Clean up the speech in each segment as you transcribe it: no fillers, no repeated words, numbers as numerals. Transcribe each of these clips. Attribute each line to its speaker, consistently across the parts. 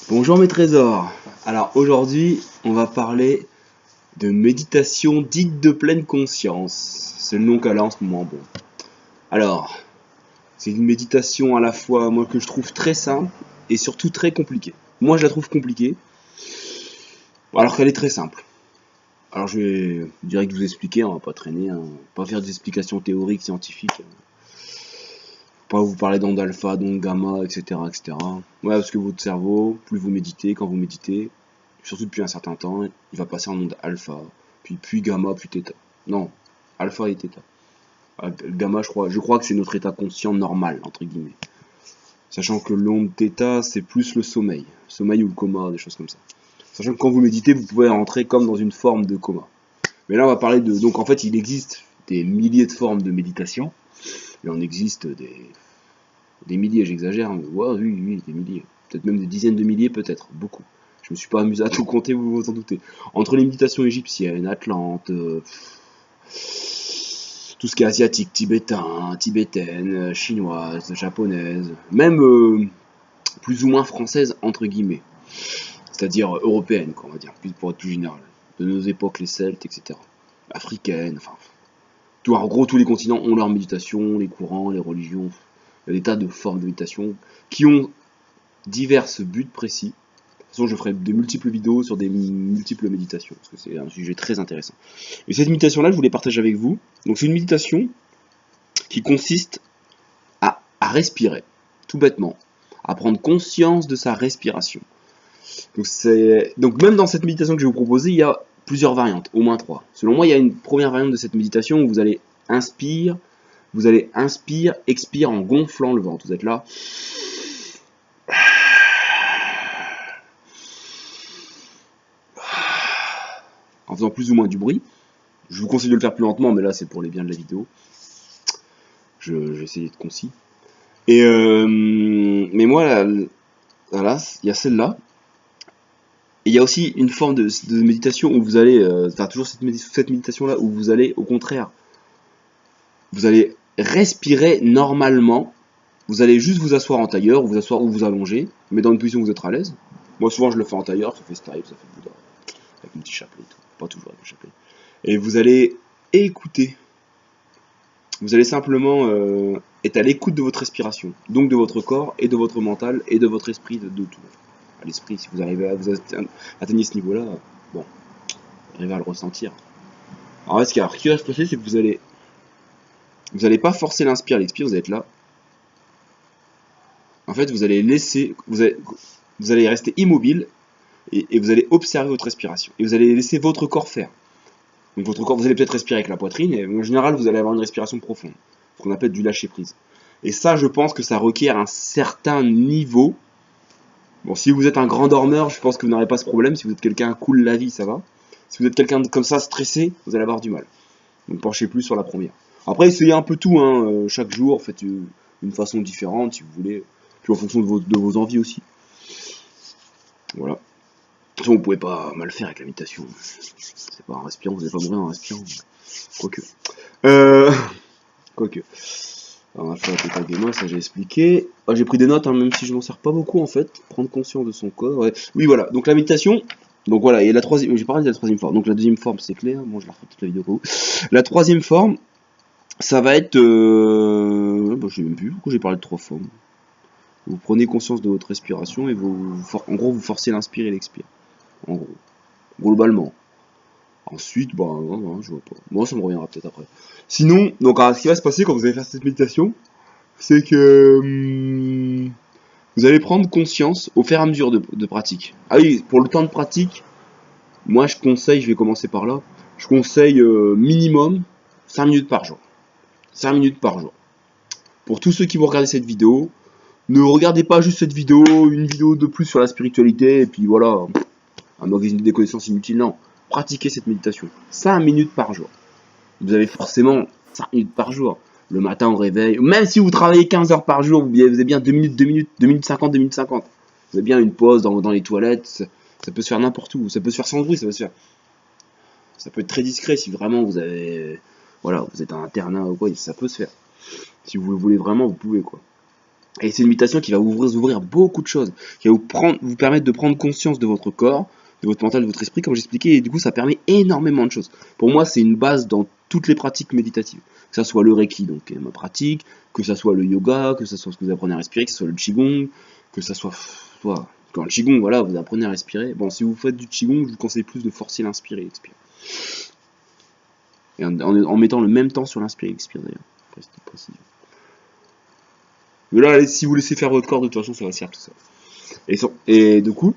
Speaker 1: Bonjour mes trésors. Alors aujourd'hui, on va parler de méditation dite de pleine conscience. C'est le nom qu'elle a en ce moment. Bon. Alors, c'est une méditation à la fois, moi, que je trouve très simple et surtout très compliquée. Moi, je la trouve compliquée, alors qu'elle est très simple. Alors, je vais direct vous expliquer, on va pas traîner, hein, pas faire des explications théoriques, scientifiques. Pas vous parler d'ondes alpha, d'ondes gamma, etc., etc. Ouais, parce que votre cerveau, plus vous méditez, quand vous méditez, surtout depuis un certain temps, il va passer en onde alpha, puis gamma, puis theta. Non, alpha et theta. Gamma, je crois que c'est notre état conscient normal, entre guillemets. Sachant que l'onde theta, c'est plus le sommeil ou le coma, des choses comme ça. Sachant que quand vous méditez, vous pouvez rentrer comme dans une forme de coma. Mais là, on va parler de... Donc en fait, il existe des milliers de formes de méditation. Il en existe des milliers, j'exagère, mais ouais, oui, des milliers. Peut-être même des dizaines de milliers, peut-être, beaucoup. Je me suis pas amusé à tout compter, vous vous en doutez. Entre les méditations égyptiennes, atlantes, tout ce qui est asiatique, tibétain, tibétaine, chinoise, japonaise, même plus ou moins française, entre guillemets. C'est-à-dire européenne, quoi, on va dire, pour être plus général. De nos époques, les Celtes, etc. Africaines, enfin. Tout, en gros, tous les continents ont leur méditation, les courants, les religions. Il y a des tas de formes de méditation qui ont divers buts précis. De toute façon, je ferai de multiples vidéos sur des multiples méditations, parce que c'est un sujet très intéressant. Et cette méditation-là, je voulais partager avec vous. Donc, c'est une méditation qui consiste à respirer, tout bêtement, à prendre conscience de sa respiration. Donc, même dans cette méditation que je vais vous proposer, il y a plusieurs variantes, au moins 3. Selon moi, il y a une première variante de cette méditation où vous allez inspire, expire en gonflant le ventre. Vous êtes là. En faisant plus ou moins du bruit. Je vous conseille de le faire plus lentement, mais là c'est pour les biens de la vidéo. J'ai essayé d'être concis. Mais moi, voilà, il y a celle-là. Et il y a aussi une forme de méditation où vous allez, toujours cette méditation-là, où vous allez, au contraire, vous allez respirer normalement. Vous allez juste vous asseoir en tailleur, ou vous asseoir ou vous allonger, mais dans une position où vous êtes à l'aise. Moi souvent je le fais en tailleur, ça fait style, ça fait Bouddha, avec un petit chapelet et tout. Pas toujours avec le chapelet. Et vous allez écouter. Vous allez simplement être à l'écoute de votre respiration, donc de votre corps et de votre mental et de votre esprit, de tout. À l'esprit, si vous arrivez à vous atteignez ce niveau-là, bon, vous arrivez à le ressentir. Alors ce qui va se passer, c'est que vous allez pas forcer l'inspire, l'expire, vous allez être là. En fait, vous allez rester immobile et vous allez observer votre respiration. Et vous allez laisser votre corps faire. Donc votre corps, vous allez peut-être respirer avec la poitrine, et en général, vous allez avoir une respiration profonde, ce qu'on appelle du lâcher-prise. Et ça, je pense que ça requiert un certain niveau. Bon, si vous êtes un grand dormeur, je pense que vous n'aurez pas ce problème. Si vous êtes quelqu'un cool la vie, ça va. Si vous êtes quelqu'un comme ça, stressé, vous allez avoir du mal. Donc penchez plus sur la première. Après, essayez un peu tout, hein. Chaque jour, faites une façon différente, si vous voulez. Puis en fonction de vos envies aussi. Voilà. De toute façon, vous pouvez pas mal faire avec la méditation. C'est pas en respirant, vous n'allez pas mourir en respirant. Quoique. Quoique. Alors, on va faire la pétale des mains, ça j'ai expliqué. Ah, j'ai pris des notes, hein, même si je m'en sers pas beaucoup en fait. Prendre conscience de son corps. Ouais. Oui, voilà. Donc la méditation. Donc voilà, et la troisième. J'ai parlé de la troisième forme. Donc la deuxième forme, c'est clair. Bon, je la refais toute la vidéo pour vous. La troisième forme, ça va être. Bah, je sais même plus pourquoi j'ai parlé de 3 formes. Vous prenez conscience de votre respiration et en gros, vous forcez l'inspire et l'expire. En gros. Globalement. Ensuite, bah, non, je vois pas. Moi, ça me reviendra peut-être après. Sinon, donc, alors, ce qui va se passer quand vous allez faire cette méditation, c'est que vous allez prendre conscience au fur et à mesure de pratique. Ah oui, pour le temps de pratique, moi, je vais commencer par là, je conseille minimum 5 minutes par jour. 5 minutes par jour. Pour tous ceux qui vont regarder cette vidéo, ne regardez pas juste cette vidéo, une vidéo de plus sur la spiritualité, et puis voilà, un magazine des connaissances inutiles, non. Pratiquez cette méditation. 5 minutes par jour. Vous avez forcément 5 minutes par jour. Le matin au réveil, même si vous travaillez 15 heures par jour, vous avez bien 2 minutes, 2 minutes 50, 2 minutes 50. Vous avez bien une pause dans les toilettes, ça peut se faire n'importe où, ça peut se faire sans bruit, ça peut être très discret si vraiment vous êtes un internat ou quoi, ça peut se faire. Si vous le voulez vraiment, vous pouvez quoi. Et c'est une méditation qui va vous ouvrir beaucoup de choses, qui va vous permettre de prendre conscience de votre corps, de votre mental, de votre esprit, comme j'expliquais, et du coup ça permet énormément de choses. Pour moi, c'est une base dans toutes les pratiques méditatives. Que ça soit le Reiki, donc ma pratique, que ça soit le yoga, que ça soit ce que vous apprenez à respirer, que ce soit le Qigong, que ça soit... Quand le Qigong, voilà, vous apprenez à respirer. Bon, si vous faites du Qigong, je vous conseille plus de forcer l'inspire et l'expire. Et en mettant le même temps sur l'inspire et l'expire d'ailleurs. Petite précision. Mais là, si vous laissez faire votre corps, de toute façon, ça va se faire tout ça. Et du coup,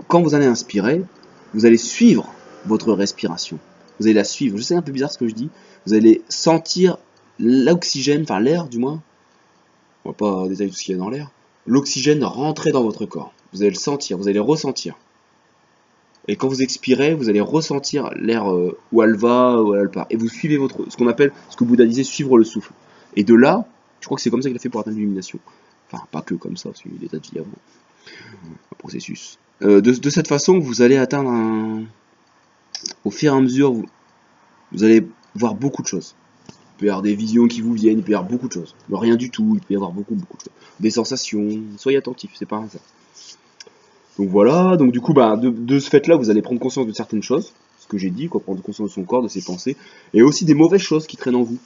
Speaker 1: quand vous allez inspirer, vous allez suivre votre respiration. Vous allez la suivre. Je sais, un peu bizarre ce que je dis. Vous allez sentir l'oxygène, enfin l'air du moins. On va pas détailler tout ce qu'il y a dans l'air. L'oxygène rentrer dans votre corps. Vous allez le sentir, vous allez le ressentir. Et quand vous expirez, vous allez ressentir l'air où elle va, où elle part. Et vous suivez ce qu'on appelle, ce que Bouddha disait, suivre le souffle. Et de là, je crois que c'est comme ça qu'il a fait pour atteindre l'illumination. Enfin, pas que comme ça, parce qu'il y a des tas de vie avant. Un processus. De cette façon, vous allez atteindre au fur et à mesure, vous allez voir beaucoup de choses. Il peut y avoir des visions qui vous viennent, il peut y avoir beaucoup de choses. Mais rien du tout, il peut y avoir beaucoup de choses. Des sensations, soyez attentifs, c'est pas un hasard. Donc voilà, donc du coup, de ce fait-là, vous allez prendre conscience de certaines choses, ce que j'ai dit, quoi, prendre conscience de son corps, de ses pensées, et aussi des mauvaises choses qui traînent en vous.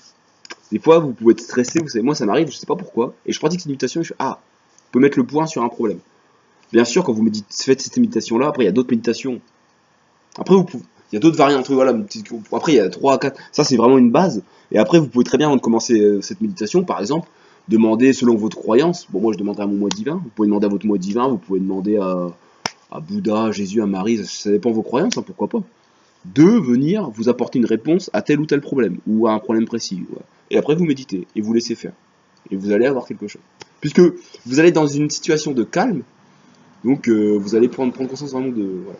Speaker 1: Des fois, vous pouvez être stressé, vous savez, moi ça m'arrive, je sais pas pourquoi, et je pratique cette méditation, et je fais, je peux mettre le point sur un problème. Bien sûr, quand vous faites cette méditation-là, après il y a d'autres méditations. Après, il y a d'autres variantes, voilà, après il y a 3 à 4, ça c'est vraiment une base, et après vous pouvez très bien, avant de commencer cette méditation, par exemple, demander selon votre croyance. Bon, moi je demanderai à mon moi divin, vous pouvez demander à votre moi divin, vous pouvez demander à Bouddha, Jésus, à Marie, ça dépend de vos croyances, hein, pourquoi pas. De venir vous apporter une réponse à tel ou tel problème, ou à un problème précis. Ouais. Et après vous méditez, et vous laissez faire. Et vous allez avoir quelque chose. Puisque vous allez dans une situation de calme, donc vous allez prendre conscience vraiment de... Voilà.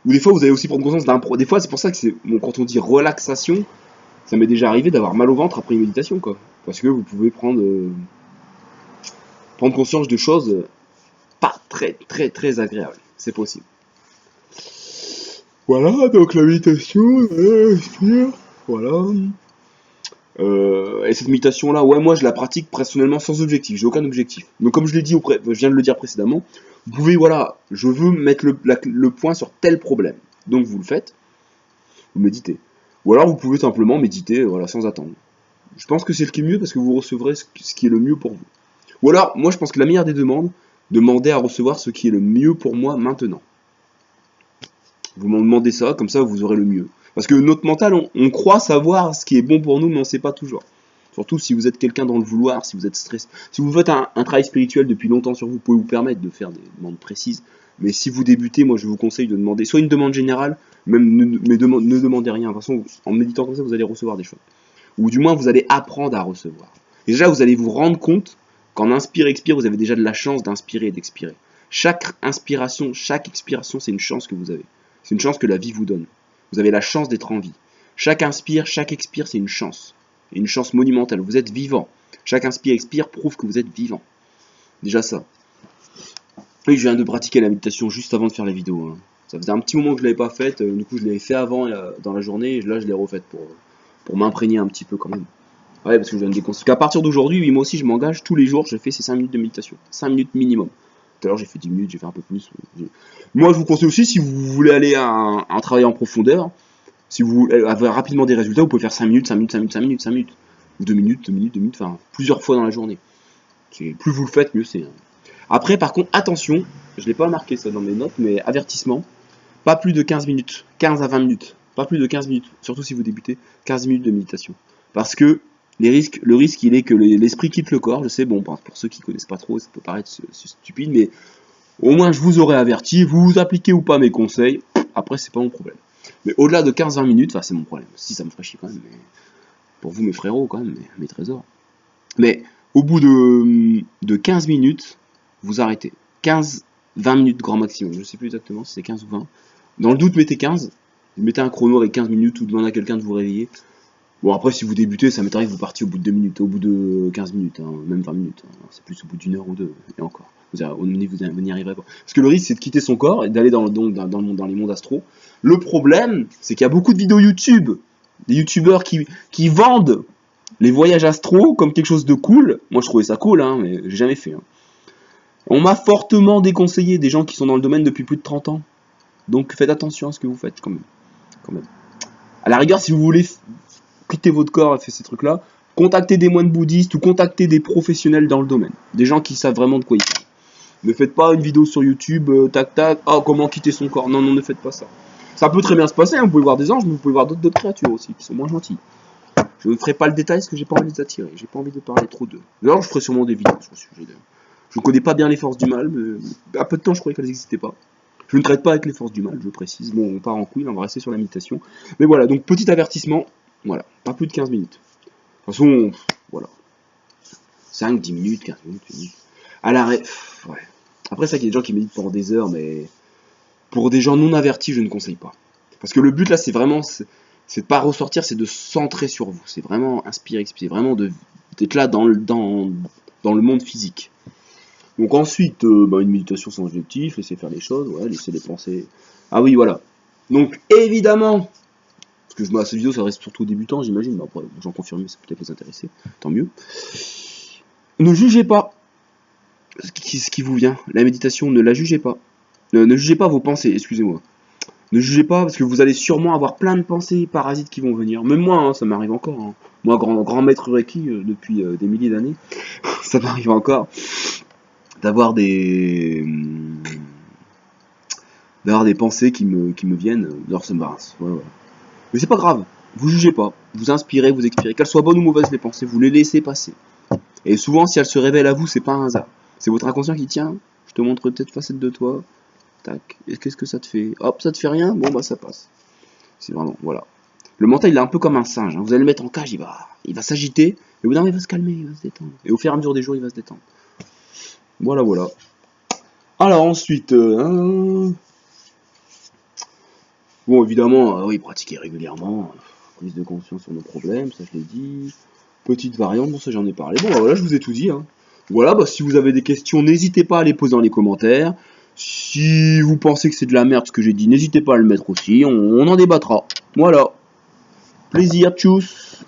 Speaker 1: Ou des fois vous allez aussi prendre conscience d'un... Des fois c'est pour ça que quand on dit relaxation, ça m'est déjà arrivé d'avoir mal au ventre après une méditation, quoi. Parce que vous pouvez prendre conscience de choses pas très très très agréables. C'est possible. Voilà, donc la méditation, voilà. Et cette méditation là, ouais, moi je la pratique personnellement sans objectif, j'ai aucun objectif. Donc comme je l'ai dit, je viens de le dire précédemment, vous pouvez, voilà, je veux mettre le point sur tel problème. Donc vous le faites, vous méditez. Ou alors vous pouvez simplement méditer, voilà, sans attendre. Je pense que c'est le qui est mieux parce que vous recevrez ce qui est le mieux pour vous. Ou alors, moi je pense que la meilleure des demandes, demandez à recevoir ce qui est le mieux pour moi maintenant. Vous m'en demandez ça, comme ça vous aurez le mieux. Parce que notre mental, on croit savoir ce qui est bon pour nous, mais on ne sait pas toujours. Surtout si vous êtes quelqu'un dans le vouloir, si vous êtes stressé. Si vous faites un travail spirituel depuis longtemps sur vous, vous pouvez vous permettre de faire des demandes précises. Mais si vous débutez, moi je vous conseille de demander soit une demande générale, même ne demandez rien. De toute façon, en méditant comme ça, vous allez recevoir des choses. Ou du moins, vous allez apprendre à recevoir. Et déjà, vous allez vous rendre compte qu'en inspire, expire, vous avez déjà de la chance d'inspirer et d'expirer. Chaque inspiration, chaque expiration, c'est une chance que vous avez. C'est une chance que la vie vous donne. Vous avez la chance d'être en vie. Chaque inspire, chaque expire, c'est une chance. Et une chance monumentale. Vous êtes vivant. Chaque inspire, expire prouve que vous êtes vivant. Déjà ça. Oui, je viens de pratiquer la méditation juste avant de faire la vidéo. Hein. Ça faisait un petit moment que je ne l'avais pas faite. Du coup, je l'avais fait avant dans la journée. Et là, je l'ai refaite pour m'imprégner un petit peu quand même. Ouais, parce que je viens de déconstruire. Qu'à partir d'aujourd'hui, oui, moi aussi, je m'engage. Tous les jours, je fais ces 5 minutes de méditation. 5 minutes minimum. Tout à l'heure, j'ai fait 10 minutes, j'ai fait un peu plus. Moi, je vous conseille aussi, si vous voulez aller à un travail en profondeur, si vous avez rapidement des résultats, vous pouvez faire 5 minutes, 5 minutes, 5 minutes, 5 minutes, 5 minutes. Ou 2 minutes, 2 minutes, 2 minutes, enfin, plusieurs fois dans la journée. Plus vous le faites, mieux c'est. Après, par contre, attention, je ne l'ai pas marqué ça dans mes notes, mais avertissement, pas plus de 15 minutes, 15 à 20 minutes, pas plus de 15 minutes, surtout si vous débutez, 15 minutes de méditation. Parce que le risque, il est que l'esprit quitte le corps, je sais, bon, pour ceux qui ne connaissent pas trop, ça peut paraître stupide, mais au moins je vous aurais averti, vous appliquez ou pas mes conseils, après c'est pas mon problème. Mais au-delà de 15-20 minutes, enfin c'est mon problème, si ça me ferait chier quand même, mais pour vous mes frérots quand même, mes trésors. Mais au bout de 15 minutes, vous arrêtez. 15-20 minutes grand maximum, je sais plus exactement si c'est 15 ou 20. Dans le doute, mettez 15, mettez un chrono avec 15 minutes ou demandez à quelqu'un de vous réveiller. Bon, après, si vous débutez, ça m'étonnerait que vous partiez au bout de 2 minutes, au bout de 15 minutes, hein, même 20 minutes. Hein, c'est plus au bout d'une heure ou deux, et encore. Vous n'y arriverez pas. Parce que le risque, c'est de quitter son corps et d'aller dans les mondes astro. Le problème, c'est qu'il y a beaucoup de vidéos YouTube, des youtubeurs qui vendent Les voyages astro comme quelque chose de cool. Moi, je trouvais ça cool, hein, mais j'ai jamais fait. Hein. On m'a fortement déconseillé des gens qui sont dans le domaine depuis plus de 30 ans. Donc, faites attention à ce que vous faites, quand même. À la rigueur, si vous voulez quitter votre corps et faire ces trucs-là, contactez des moines bouddhistes ou contactez des professionnels dans le domaine. Des gens qui savent vraiment de quoi ils parlent. Ne faites pas une vidéo sur YouTube, tac tac, comment quitter son corps. Non, non, ne faites pas ça. Ça peut très bien se passer, hein. Vous pouvez voir des anges, mais vous pouvez voir d'autres créatures aussi, qui sont moins gentilles. Je ne ferai pas le détail parce que j'ai pas envie de les attirer. J'ai pas envie de parler trop d'eux. D'ailleurs, je ferai sûrement des vidéos sur le sujet. Je ne connais pas bien les forces du mal, mais à peu de temps, je croyais qu'elles n'existaient pas. Je ne traite pas avec les forces du mal, je précise. Bon, on part en couille, on va rester sur la méditation. Mais voilà, donc petit avertissement. Voilà, pas plus de 15 minutes. De toute façon, voilà. 5, 10 minutes, 15 minutes. À l'arrêt, ouais. Après ça, il y a des gens qui méditent pendant des heures, mais pour des gens non avertis, je ne conseille pas. Parce que le but là, c'est vraiment, c'est de pas ressortir, c'est de se centrer sur vous. C'est vraiment inspirer, expirer, vraiment d'être là dans le monde physique. Donc ensuite, une méditation sans objectif, laisser faire les choses, ouais, laisser les pensées. Ah oui, voilà. Donc évidemment, parce que cette vidéo s'adresse surtout aux débutants, j'imagine, mais après, j'en confirme, ça peut peut-être les intéresser, tant mieux. Ne jugez pas ce qui vous vient. La méditation, ne la jugez pas. Ne jugez pas vos pensées, excusez-moi. Ne jugez pas, parce que vous allez sûrement avoir plein de pensées parasites qui vont venir. Même moi, hein, ça m'arrive encore. Hein. Moi, grand maître Reiki, depuis des milliers d'années, ça m'arrive encore d'avoir des pensées qui me viennent. Alors ça m'embarrasse. Ouais. Mais c'est pas grave. Vous jugez pas. Vous inspirez, vous expirez. Qu'elles soient bonnes ou mauvaises les pensées, vous les laissez passer. Et souvent, si elles se révèlent à vous, c'est pas un hasard. C'est votre inconscient qui tient. Je te montre peut-être facette de toi. Tac. Et qu'est-ce que ça te fait? Hop, ça te fait rien? Bon, bah ça passe. C'est vraiment, voilà. Le mental, il est un peu comme un singe. Hein. Vous allez le mettre en cage, il va s'agiter. Et au bout d'un moment, il va se calmer, il va se détendre. Et au fur et à mesure des jours, il va se détendre. Voilà. Alors ensuite, bon, évidemment, oui, pratiquer régulièrement. Prise de conscience sur nos problèmes, ça je l'ai dit. Petite variante, bon ça j'en ai parlé. Bon, bah, voilà, je vous ai tout dit. Hein. Voilà, bah, si vous avez des questions, n'hésitez pas à les poser dans les commentaires. Si vous pensez que c'est de la merde ce que j'ai dit, n'hésitez pas à le mettre aussi, on en débattra. Voilà. Plaisir, tchuss.